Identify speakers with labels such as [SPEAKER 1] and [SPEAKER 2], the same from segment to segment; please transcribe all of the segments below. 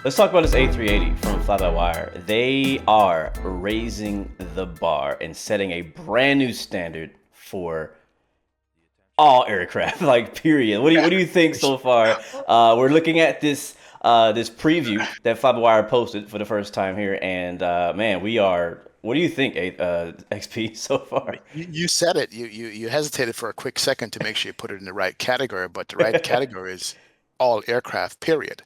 [SPEAKER 1] Let's talk about this A380 from FlyByWire. They are raising the bar and setting a brand new standard for all aircraft, like period. What do you think so far? We're looking at this preview that FlyByWire posted for the first time here, and man, we are. What do you think, XP, so far?
[SPEAKER 2] You said it. You hesitated for a quick second to make sure you put it in the right category, but the right category is all aircraft, period.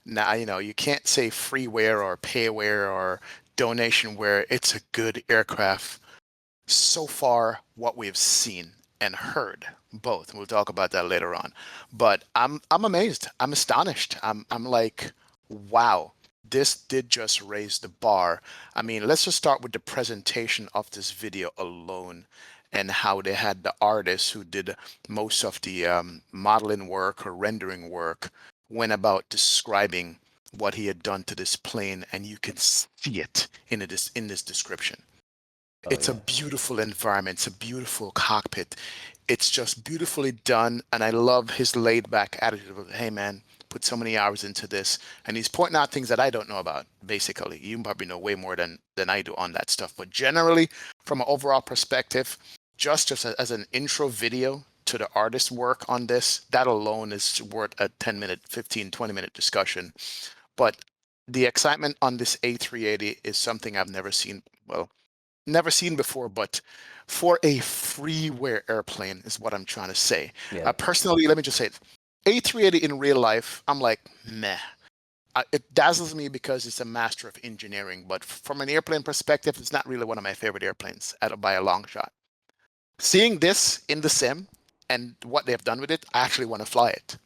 [SPEAKER 2] Now, you can't say freeware or payware or donationware. It's a good aircraft so far, what we've seen and heard, both. We'll talk about that later on. But I'm amazed. I'm astonished. I'm like, wow, this did just raise the bar. I mean, let's just start with the presentation of this video alone and how they had the artists who did most of the modeling work or rendering work went about describing what he had done to this plane, and you can see it in this description.
[SPEAKER 1] Oh
[SPEAKER 2] It's a
[SPEAKER 1] yeah.
[SPEAKER 2] beautiful environment. It's a beautiful cockpit. It's just beautifully done. And I love his laid back attitude of, hey, man, put so many hours into this. And he's pointing out things that I don't know about, basically. You probably know way more than I do on that stuff. But generally, from an overall perspective, just as an intro video to the artist's work on this, that alone is worth a 10-minute, 15, 20-minute discussion. But the excitement on this A380 is something I've never seen. Well, never seen before, but for a freeware airplane is what I'm trying to say.
[SPEAKER 1] Yeah.
[SPEAKER 2] Personally, let me just say it. A380 in real life, I'm like, meh. It dazzles me because it's a master of engineering, but from an airplane perspective, it's not really one of my favorite airplanes by a long shot. Seeing this in the sim and what they've done with it, I actually want to fly it.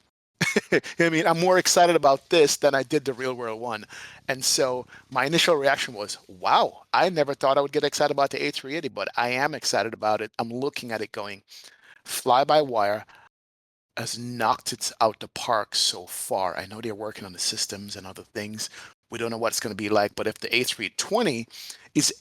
[SPEAKER 2] I mean, I'm more excited about this than I did the real world one. And so my initial reaction was, wow, I never thought I would get excited about the A380, but I am excited about it. I'm looking at it going, fly by wire has knocked it out the park so far. I know they're working on the systems and other things. We don't know what it's going to be like, but if the A320 is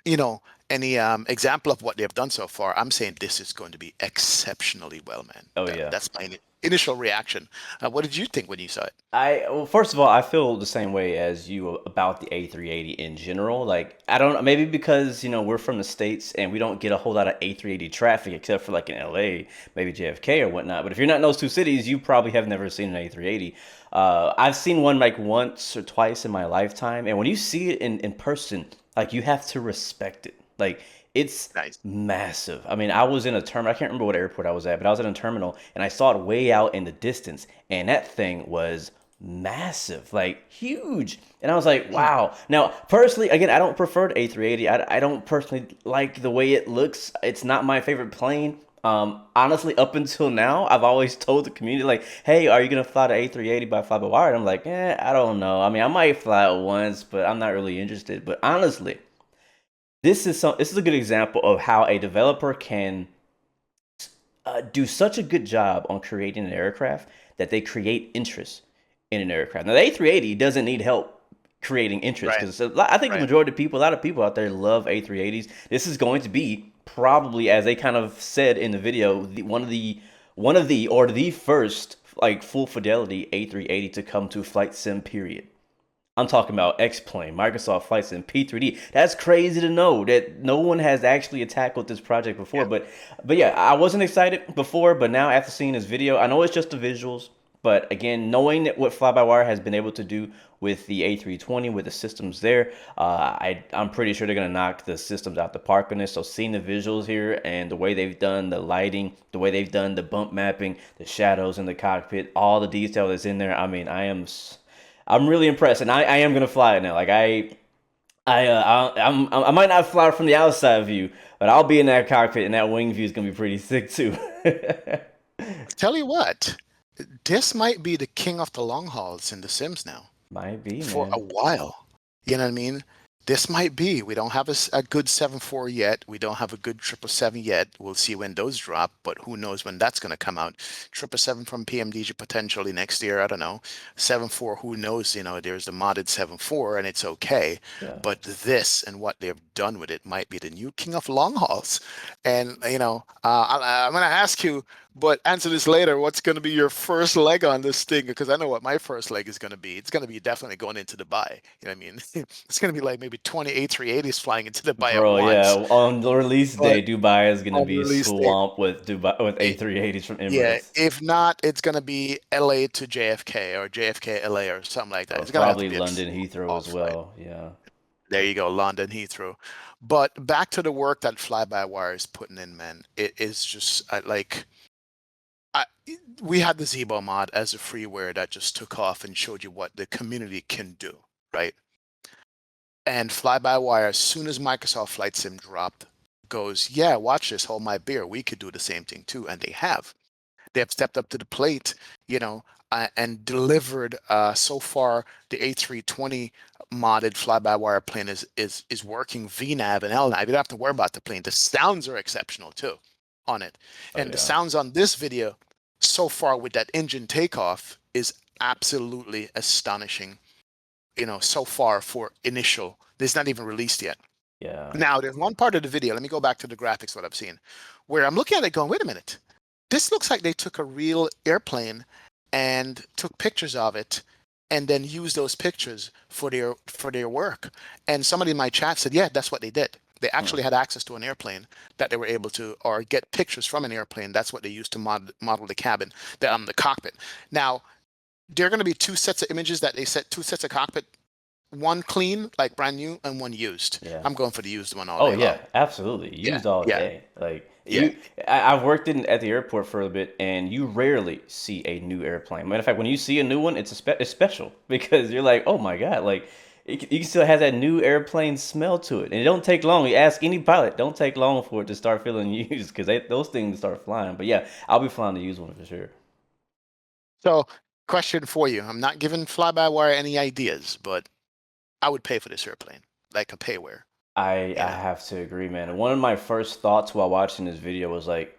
[SPEAKER 2] you know, any example of what they've done so far, I'm saying this is going to be exceptionally well, man.
[SPEAKER 1] Oh yeah.
[SPEAKER 2] That's my initial reaction. What did you think when you saw it?
[SPEAKER 1] Well, first of all, I feel the same way as you about the A380 in general. Like, I don't maybe because, we're from the States and we don't get a whole lot of A380 traffic except for like in LA, maybe JFK or whatnot. But if you're not in those two cities, you probably have never seen an A380. I've seen one like once or twice in my lifetime, and when you see it in person, like you have to respect it. Like it's
[SPEAKER 2] Nice.
[SPEAKER 1] massive. I mean, I was in a terminal. I can't remember what airport I was at, but I was in a terminal and I saw it way out in the distance, and that thing was massive, like huge. And I was like,
[SPEAKER 2] Mm.
[SPEAKER 1] wow. Now, personally, again, I don't prefer the A380. I don't personally like the way it looks. It's not my favorite plane. Honestly, up until now, I've always told the community, like, hey, are you gonna fly the A380 by Fly-by-Wire? And I'm like, I don't know. I mean, I might fly it once, but I'm not really interested. But honestly, this is a good example of how a developer can do such a good job on creating an aircraft that they create interest in an aircraft. Now, the A380 doesn't need help creating interest
[SPEAKER 2] Right,
[SPEAKER 1] because I think the
[SPEAKER 2] right.
[SPEAKER 1] majority of people, a lot of people out there love A380s. This is going to be probably, as they kind of said in the video, one of the or the first like full fidelity A380 to come to flight sim period. I'm talking about X-Plane, Microsoft Flight Sim, P3D. That's crazy to know that no one has actually tackled this project before.
[SPEAKER 2] Yeah.
[SPEAKER 1] But yeah, I wasn't excited before, but now after seeing this video, I know it's just the visuals. But again, knowing that what Fly-by-Wire has been able to do with the A320, with the systems there, I'm pretty sure they're gonna knock the systems out the park on this. So seeing the visuals here and the way they've done the lighting, the way they've done the bump mapping, the shadows in the cockpit, all the detail that's in there, I mean, I'm really impressed, and I am gonna fly it now. Like I might not fly from the outside view, but I'll be in that cockpit, and that wing view is gonna be pretty sick too.
[SPEAKER 2] Tell you what, this might be the king of the long hauls in The Sims now
[SPEAKER 1] Might be,
[SPEAKER 2] for a
[SPEAKER 1] man.
[SPEAKER 2] while. You know what I mean? This might be. We don't have a good 7.4 yet. We don't have a good 777 yet. We'll see when those drop, but who knows when that's going to come out. 777 from PMDG potentially next year. I don't know. 7.4, who knows? There's the modded 7.4 and it's okay.
[SPEAKER 1] Yeah.
[SPEAKER 2] But this and what they've done with it might be the new king of long hauls. And, I'm going to ask you, But answer this later. What's going to be your first leg on this thing? Because I know what my first leg is going to be. It's going to be definitely going into Dubai. You know what I mean? It's going to be like maybe 20 A380s flying into Dubai at
[SPEAKER 1] Bro, yeah.
[SPEAKER 2] once.
[SPEAKER 1] On the release
[SPEAKER 2] But
[SPEAKER 1] day, Dubai is gonna
[SPEAKER 2] on
[SPEAKER 1] be
[SPEAKER 2] release date,
[SPEAKER 1] swamped with Dubai with
[SPEAKER 2] it,
[SPEAKER 1] A380s from
[SPEAKER 2] yeah,
[SPEAKER 1] Emirates.
[SPEAKER 2] if not, it's going to be LA to JFK or JFK LA or something like that.
[SPEAKER 1] Or
[SPEAKER 2] It's going to have to
[SPEAKER 1] probably
[SPEAKER 2] be a
[SPEAKER 1] London Heathrow
[SPEAKER 2] long
[SPEAKER 1] as
[SPEAKER 2] flight.
[SPEAKER 1] well. Yeah.
[SPEAKER 2] There you go, London Heathrow. But back to the work that Fly-by-Wire is putting in, man. It is just like I, we had the Zebo mod as a freeware that just took off and showed you what the community can do, right? And Fly-by-Wire, as soon as Microsoft Flight Sim dropped, goes, yeah, watch this, hold my beer. We could do the same thing too, and they have. They have stepped up to the plate, you know, and delivered. So far, the A320 modded fly-by-wire plane is working VNAV and LNAV. You don't have to worry about the plane. The sounds are exceptional too on it,
[SPEAKER 1] Oh
[SPEAKER 2] and the
[SPEAKER 1] yeah.
[SPEAKER 2] sounds on this video so far with that engine takeoff is absolutely astonishing. You know, so far for initial. It's not even released yet.
[SPEAKER 1] Yeah.
[SPEAKER 2] Now, there's one part of the video. Let me go back to the graphics, what I've seen, where I'm looking at it going, wait a minute. This looks like they took a real airplane and took pictures of it and then used those pictures for their work. And somebody in my chat said, yeah, that's what they did. They
[SPEAKER 1] Hmm.
[SPEAKER 2] actually had access to an airplane that they were able to, or get pictures from an airplane. That's what they used to model the cabin, the cockpit. Now, there are going to be two sets of images that they set, two sets of cockpit, one clean, like brand new, and one used.
[SPEAKER 1] Yeah.
[SPEAKER 2] I'm going for the used one all
[SPEAKER 1] Oh
[SPEAKER 2] day
[SPEAKER 1] yeah,
[SPEAKER 2] long.
[SPEAKER 1] absolutely.
[SPEAKER 2] Yeah,
[SPEAKER 1] Used all
[SPEAKER 2] yeah,
[SPEAKER 1] day. Like
[SPEAKER 2] yeah.
[SPEAKER 1] I've worked in at the airport for a bit, and you rarely see a new airplane. Matter of fact, when you see a new one, it's special because you're like, oh my God, like you still has that new airplane smell to it, and it don't take long. You ask any pilot, don't take long for it to start feeling used because those things start flying. But yeah, I'll be flying to use one for sure.
[SPEAKER 2] So, question for you. I'm not giving fly-by-wire any ideas, but I would pay for this airplane, like a payware,
[SPEAKER 1] I
[SPEAKER 2] you know.
[SPEAKER 1] have to agree, man. One of my first thoughts while watching this video was like,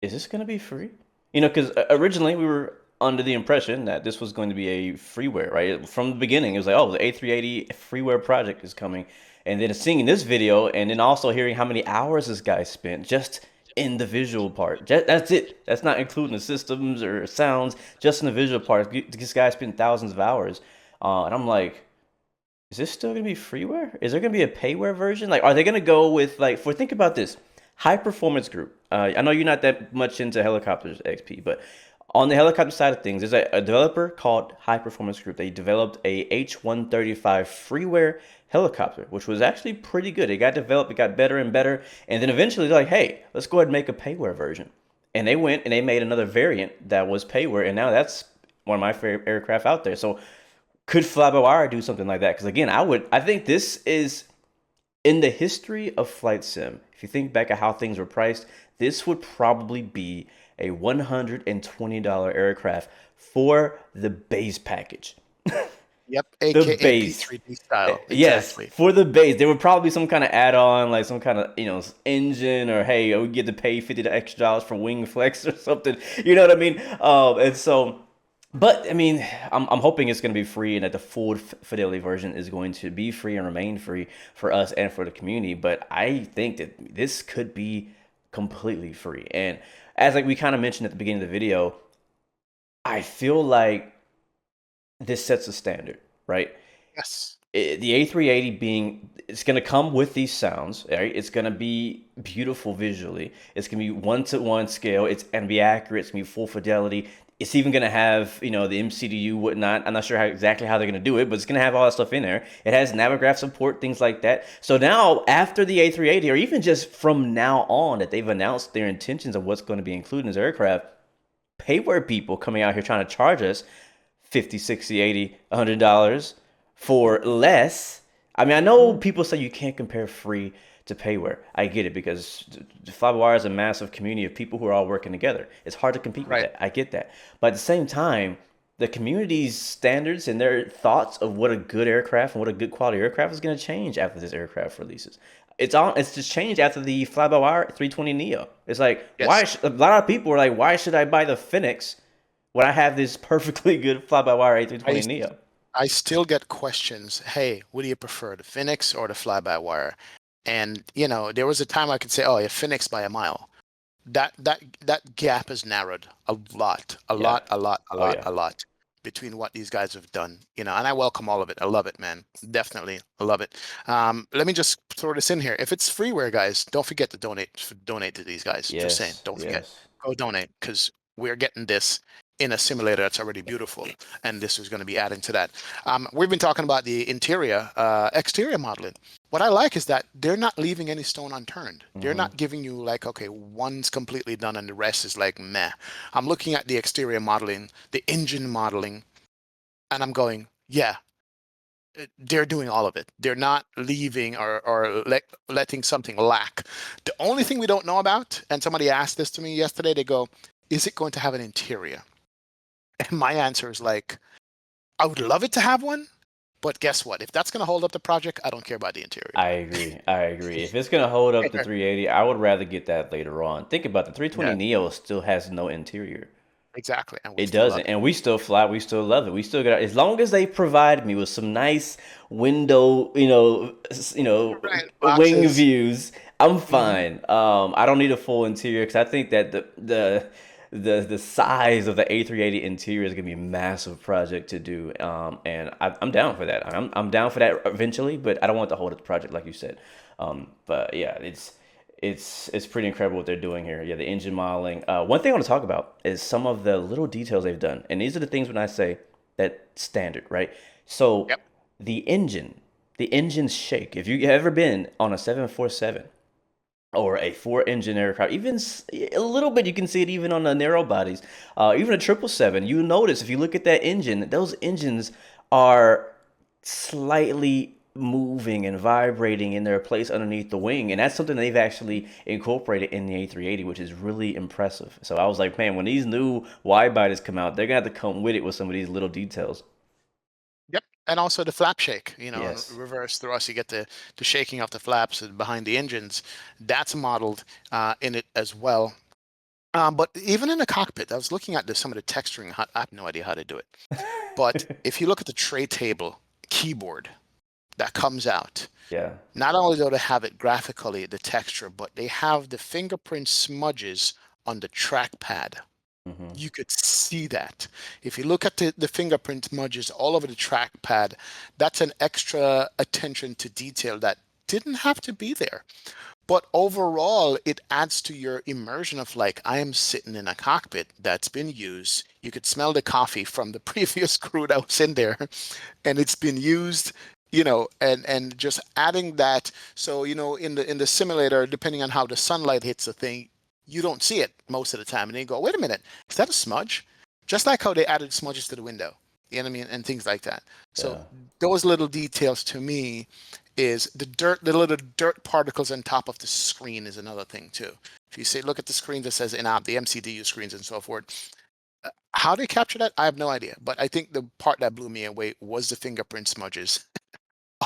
[SPEAKER 1] is this going to be free? You know, because originally we were under the impression that this was going to be a freeware, right? From the beginning, it was like, oh, the A380 freeware project is coming. And then seeing this video and then also hearing how many hours this guy spent just in the visual part. That's it. That's not including the systems or sounds, just in the visual part. This guy spent thousands of hours. And I'm like, is this still gonna be freeware? Is there gonna be a payware version? Like, are they gonna go with like for think about this high performance group? I know you're not that much into helicopters XP, but on the helicopter side of things, there's a developer called High Performance Group. They developed a H-135 freeware helicopter, which was actually pretty good. It got developed, it got better and better, and then eventually they're like, hey, let's go ahead and make a payware version. And they went and they made another variant that was payware, and now that's one of my favorite aircraft out there. So could Fly-by-Wire do something like that? Because again, I think this is in the history of flight sim. If you think back at how things were priced, this would probably be a $120 aircraft for the base package.
[SPEAKER 2] Yep,
[SPEAKER 1] The
[SPEAKER 2] aka
[SPEAKER 1] base.
[SPEAKER 2] P3D style.
[SPEAKER 1] Yes,
[SPEAKER 2] Exactly.
[SPEAKER 1] for the base. There would probably be some kind of add-on, like some kind of, engine or hey, we get to pay $50 extra dollars for wing flex or something. You know what I mean? And so but I mean, I'm hoping it's going to be free and that the full fidelity version is going to be free and remain free for us and for the community. But I think that this could be completely free. And as like we kind of mentioned at the beginning of the video, I feel like this sets a standard, right?
[SPEAKER 2] Yes.
[SPEAKER 1] The A380 being, it's going to come with these sounds, right? It's going to be beautiful visually. It's going to be one-to-one scale. It's going to be accurate. It's going to be full fidelity. It's even going to have, the MCDU, whatnot. I'm not sure exactly how they're going to do it, but it's going to have all that stuff in there. It has Navigraph support, things like that. So now, after the A380, or even just from now on that they've announced their intentions of what's going to be included in this aircraft, payware people coming out here trying to charge us 50, 60, 80, $100 for less. I mean, I know people say you can't compare free to payware. I get it because FlyByWire is a massive community of people who are all working together. It's hard to compete with
[SPEAKER 2] Right.
[SPEAKER 1] that. I get that. But at the same time, the community's standards and their thoughts of what a good aircraft and what a good quality aircraft is going to change after this aircraft releases. It's just changed after the Fly-by-Wire 320 Neo. It's like
[SPEAKER 2] Yes.
[SPEAKER 1] a lot of people are like, why should I buy the Phoenix when I have this perfectly good Fly-by-Wire
[SPEAKER 2] I
[SPEAKER 1] A320 Neo?
[SPEAKER 2] I still get questions. Hey, what do you prefer, the Phoenix or the fly-by-wire? And there was a time I could say, oh, yeah, Phoenix by a mile. that gap has narrowed a lot, a
[SPEAKER 1] Yeah.
[SPEAKER 2] lot, a lot, a
[SPEAKER 1] Oh
[SPEAKER 2] lot,
[SPEAKER 1] yeah.
[SPEAKER 2] a lot between what these guys have done, and I welcome all of it. I love it, man. Definitely, I love it. Let me just throw this in here. If it's freeware, guys, don't forget to donate to these guys. Just saying,
[SPEAKER 1] Yes.
[SPEAKER 2] don't forget.
[SPEAKER 1] Yes.
[SPEAKER 2] Go donate because we're getting this in a simulator that's already beautiful, and this is going to be adding to that. We've been talking about the exterior modeling. What I like is that they're not leaving any stone unturned. They're
[SPEAKER 1] Hmm.
[SPEAKER 2] not giving you like, okay, one's completely done and the rest is like meh. I'm looking at the exterior modeling, the engine modeling, and I'm going, yeah, they're doing all of it. They're not leaving or letting something lack. The only thing we don't know about, and somebody asked this to me yesterday, they go, is it going to have an interior? And my answer is like, I would love it to have one, but guess what? If that's going to hold up the project, I don't care about the interior.
[SPEAKER 1] I agree. I agree. If it's gonna hold up the 380, I would rather get that later on. Think about the 320
[SPEAKER 2] Yeah,
[SPEAKER 1] Neo still has no interior.
[SPEAKER 2] exactly. And we
[SPEAKER 1] It
[SPEAKER 2] still
[SPEAKER 1] doesn't,
[SPEAKER 2] love it.
[SPEAKER 1] and we still fly. We still love it. We still got as long as they provide me with some nice window,
[SPEAKER 2] Right.
[SPEAKER 1] wing
[SPEAKER 2] Boxes.
[SPEAKER 1] views. I'm
[SPEAKER 2] Hmm.
[SPEAKER 1] fine. I don't need a full interior because I think that the size of the A380 interior is gonna be a massive project to do. And I'm down for that. I'm down for that eventually, but I don't want to hold up the project like you said. But yeah, it's pretty incredible what they're doing here. Yeah, the engine modeling. One thing I want to talk about is some of the little details they've done, and these are the things when I say that standard, right? So
[SPEAKER 2] Yep.
[SPEAKER 1] the engine, the engines shake. If you have ever been on a 747 or a four-engine aircraft, even a little bit, you can see it even on the narrow bodies, even a 777. You notice if you look at that engine, those engines are slightly moving and vibrating in their place underneath the wing, and that's something they've actually incorporated in the A380, which is really impressive. So I was like, man, when these new wide bodies come out, they're gonna have to come with it with some of these little details.
[SPEAKER 2] Yep. And also the flap shake, in
[SPEAKER 1] Yes.
[SPEAKER 2] reverse thrust, you get the shaking of the flaps behind the engines. That's modeled in it as well. But even in the cockpit, I was looking at some of the texturing. I have no idea how to do it. But if you look at the tray table keyboard that comes out,
[SPEAKER 1] Yeah.
[SPEAKER 2] not only do they have it graphically, the texture, but they have the fingerprint smudges on the trackpad.
[SPEAKER 1] Hmm.
[SPEAKER 2] You could see that. If you look at the fingerprint smudges all over the trackpad, that's an extra attention to detail that didn't have to be there. But overall, it adds to your immersion of like, I am sitting in a cockpit that's been used. You could smell the coffee from the previous crew that was in there, and it's been used, and just adding that. So, in the simulator, depending on how the sunlight hits the thing, you don't see it most of the time. And then you go, wait a minute, is that a smudge? Just like how they added smudges to the window, you know what I mean? And things like that. So
[SPEAKER 1] Yeah.
[SPEAKER 2] those little details to me is the little dirt particles on top of the screen is another thing too. If you say, look at the screen that says in the MCDU screens and so forth, how they capture that, I have no idea. But I think the part that blew me away was the fingerprint smudges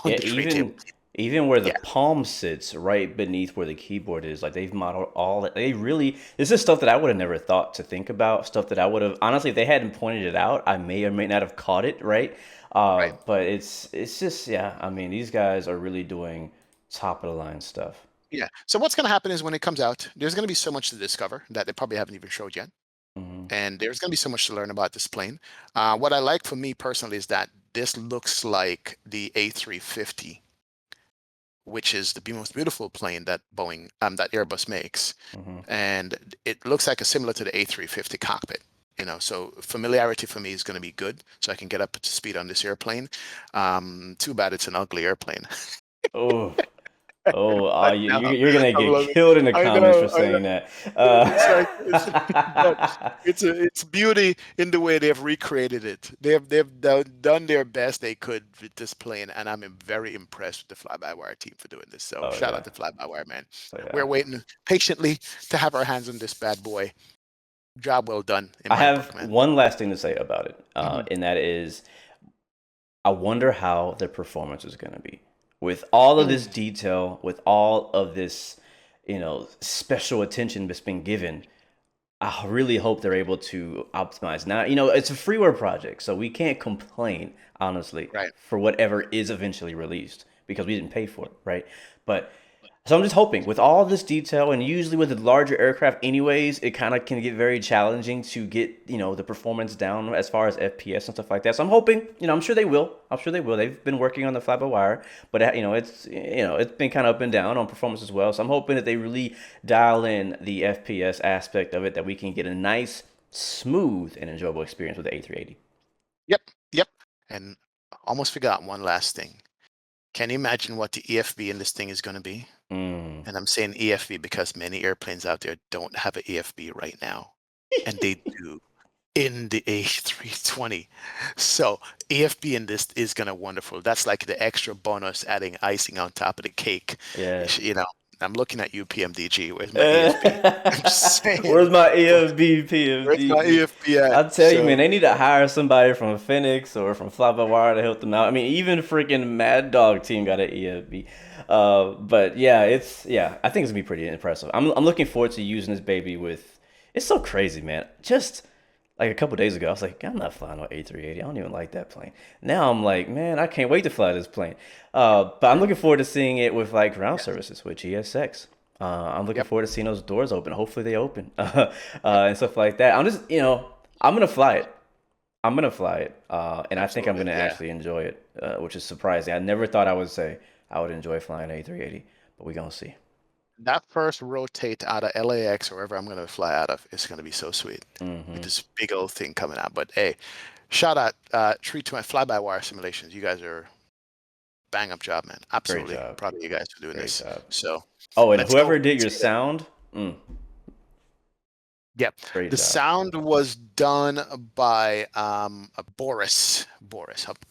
[SPEAKER 2] on
[SPEAKER 1] Yeah,
[SPEAKER 2] the tray table.
[SPEAKER 1] even where the
[SPEAKER 2] Yeah,
[SPEAKER 1] palm sits right beneath where the keyboard is, like they've modeled all that. They really, this is stuff that I would have never thought to think about, stuff that I would have honestly, if they hadn't pointed it out, I may or may not have caught it, right?
[SPEAKER 2] right.
[SPEAKER 1] But it's just yeah, I mean, these guys are really doing top of the line stuff.
[SPEAKER 2] Yeah. So what's going to happen is when it comes out, there's going to be so much to discover that they probably haven't even showed yet.
[SPEAKER 1] Hmm.
[SPEAKER 2] And there's going to be so much to learn about this plane. What I like for me personally is that this looks like the A350, which is the most beautiful plane that that Airbus makes.
[SPEAKER 1] Hmm.
[SPEAKER 2] And it looks like a similar to the A350 cockpit. So familiarity for me is going to be good, so I can get up to speed on this airplane. Too bad it's an ugly airplane.
[SPEAKER 1] Oh, oh,
[SPEAKER 2] I know.
[SPEAKER 1] you're gonna
[SPEAKER 2] I
[SPEAKER 1] get
[SPEAKER 2] love it.
[SPEAKER 1] killed in the
[SPEAKER 2] I
[SPEAKER 1] comments for
[SPEAKER 2] know. I know.
[SPEAKER 1] saying that.
[SPEAKER 2] It's like but it's beauty in the way they've recreated it. They've done their best they could with this plane, and I'm very impressed with the Fly-by-Wire team for doing this. So
[SPEAKER 1] Oh
[SPEAKER 2] shout
[SPEAKER 1] yeah,
[SPEAKER 2] out to Fly-by-Wire, man.
[SPEAKER 1] oh
[SPEAKER 2] We're
[SPEAKER 1] yeah.
[SPEAKER 2] waiting patiently to have our hands on this bad boy. Job well done in
[SPEAKER 1] I
[SPEAKER 2] my
[SPEAKER 1] have
[SPEAKER 2] book, man.
[SPEAKER 1] one last thing to say about it,
[SPEAKER 2] Mhm.
[SPEAKER 1] and that is, I wonder how the performance is going to be with all of this
[SPEAKER 2] Mm.
[SPEAKER 1] detail, with all of this, special attention that's been given. I really hope they're able to optimize. Now, it's a freeware project, so we can't complain, honestly,
[SPEAKER 2] Right.
[SPEAKER 1] for whatever is eventually released because we didn't pay for it, right? But So I'm just hoping with all this detail, and usually with the larger aircraft, anyways, it kind of can get very challenging to get the performance down as far as FPS and stuff like that. So I'm hoping, I'm sure they will. I'm sure they will. They've been working on the fly-by-wire, but it's been kind of up and down on performance as well. So I'm hoping that they really dial in the FPS aspect of it, that we can get a nice, smooth, and enjoyable experience with the A380.
[SPEAKER 2] Yep, yep. And almost forgot one last thing. Can you imagine what the EFB in this thing is going to be?
[SPEAKER 1] Mm.
[SPEAKER 2] And I'm saying EFB because many airplanes out there don't have an EFB right now, and they do in the A320. So EFB in this is gonna wonderful. That's like the extra bonus, adding icing on top of the cake.
[SPEAKER 1] Yeah.
[SPEAKER 2] You know, I'm looking at you, PMDG. Where's my EFB? I'm just
[SPEAKER 1] Where's
[SPEAKER 2] saying.
[SPEAKER 1] my EFB,
[SPEAKER 2] Where's my
[SPEAKER 1] PFD?
[SPEAKER 2] EFB
[SPEAKER 1] I
[SPEAKER 2] at?
[SPEAKER 1] tell you, man,
[SPEAKER 2] So
[SPEAKER 1] they need to hire somebody from Phoenix or from Fly-by-Wire to help them out. I mean, even freaking Mad Dog team got an EFB. But yeah, I think it's gonna be pretty impressive. I'm looking forward to using this baby with. It's so crazy, man. Just like a couple days ago, I was like, I'm not flying on A380. I don't even like that plane. Now I'm like, man, I can't wait to fly this plane. But I'm looking forward to seeing it with like ground
[SPEAKER 2] yes,
[SPEAKER 1] services with GSX. I'm looking
[SPEAKER 2] yep,
[SPEAKER 1] forward to seeing those doors open. Hopefully they open and stuff like that. I'm just, I'm gonna fly it. I'm gonna fly it, and I think I'm
[SPEAKER 2] absolutely,
[SPEAKER 1] gonna
[SPEAKER 2] yeah.
[SPEAKER 1] actually enjoy it, which is surprising. I never thought I would say I would enjoy flying A380, but we're gonna see.
[SPEAKER 2] That first rotate out of LAX or wherever I'm gonna fly out of is gonna be so sweet with
[SPEAKER 1] Hmm.
[SPEAKER 2] this big old thing coming out. But hey, shout out 320 fly-by-wire simulations. You guys are bang up job, man.
[SPEAKER 1] Great
[SPEAKER 2] Absolutely
[SPEAKER 1] job.
[SPEAKER 2] proud of you guys for doing
[SPEAKER 1] Great
[SPEAKER 2] this.
[SPEAKER 1] job.
[SPEAKER 2] So
[SPEAKER 1] Oh, and
[SPEAKER 2] let's go.
[SPEAKER 1] whoever did
[SPEAKER 2] Let's
[SPEAKER 1] your
[SPEAKER 2] get it.
[SPEAKER 1] sound,
[SPEAKER 2] Yep.
[SPEAKER 1] great
[SPEAKER 2] The
[SPEAKER 1] job.
[SPEAKER 2] sound was done by Boris.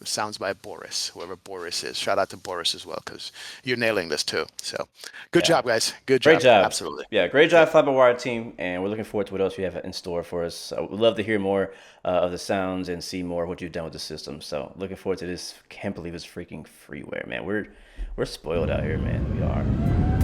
[SPEAKER 2] Sounds by Boris, whoever Boris is. Shout out to Boris as well, because you're nailing this too. So good
[SPEAKER 1] Yeah.
[SPEAKER 2] job, guys. Good
[SPEAKER 1] Great
[SPEAKER 2] job.
[SPEAKER 1] job.
[SPEAKER 2] Absolutely.
[SPEAKER 1] Yeah, great
[SPEAKER 2] Yep.
[SPEAKER 1] job, Fly-by-Wire team, and we're looking forward to what else you have in store for us. We'd love to hear more of the sounds and see more of what you've done with the system. So, looking forward to this. Can't believe it's freaking freeware, man. We're spoiled out here, man. We are.